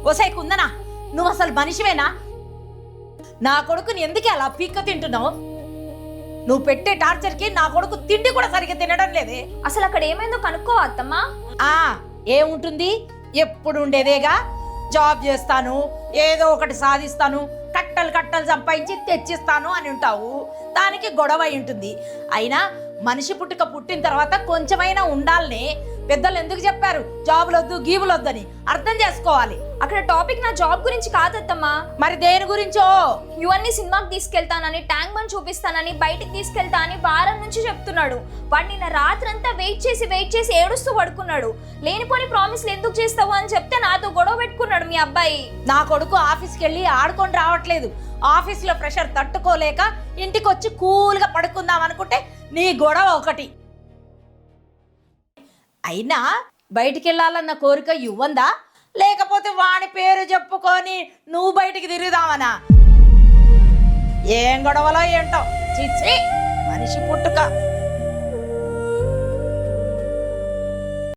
ఓసై కుందనా, నువ్వు అసలు మనిషివేనా? నా కొడుకుని ఎందుకే అలా పీక్క తింటున్నావు? నువ్వు పెట్టే టార్చర్కి నా కొడుకు తిండి కూడా సరిగ్గా తినడం లేదే. అసలు అక్కడ ఏమైందో కనుక్కో అత్తమ్మా. ఏముంటుంది, ఎప్పుడు ఉండేదేగా. జాబ్ చేస్తాను, ఏదో ఒకటి సాధిస్తాను, కట్టలు కట్టలు సంపాదించి తెచ్చిస్తాను అని ఉంటావు. దానికి గొడవ ఉంటుంది. అయినా మనిషి పుట్టిన తర్వాత కొంచెమైనా ఉండాలనే. పెద్దలు ఎందుకు చెప్పారు జాబులొద్దు గీబులొద్దని? అర్థం చేసుకోవాలి. అక్కడ టాపిక్ నా జాబ్ గురించి కాదత్తమ్మా. మరి దేని గురించో? ఇవన్నీ సినిమాకి తీసుకెళ్తానని, ట్యాంక్ బండ్ చూపిస్తానని, బయటికి తీసుకెళ్తా అని వారం నుంచి చెప్తున్నాడు. వాడు నిన్న రాత్రంతా వెయిట్ చేసి ఏడుస్తూ పడుకున్నాడు. లేనిపోని ప్రామిస్లు ఎందుకు చేస్తావు అని చెప్తే నాతో గొడవ పెట్టుకున్నాడు మీ అబ్బాయి. నా కొడుకు ఆఫీస్కి వెళ్ళి ఆడుకొని రావట్లేదు. ఆఫీస్లో ప్రెషర్ తట్టుకోలేక ఇంటికి వచ్చి కూల్గా పడుకుందాం అనుకుంటే నీ గొడవ ఒకటి. అయినా బయటికి వెళ్ళాలన్న కోరిక ఇవ్వందా, లేకపోతే వాడి పేరు చెప్పుకొని నువ్వు బయటికి తిరుగుదామనా? ఏం గొడవలో ఏంటో. చిచ్చి, మనిషి పుట్టుక.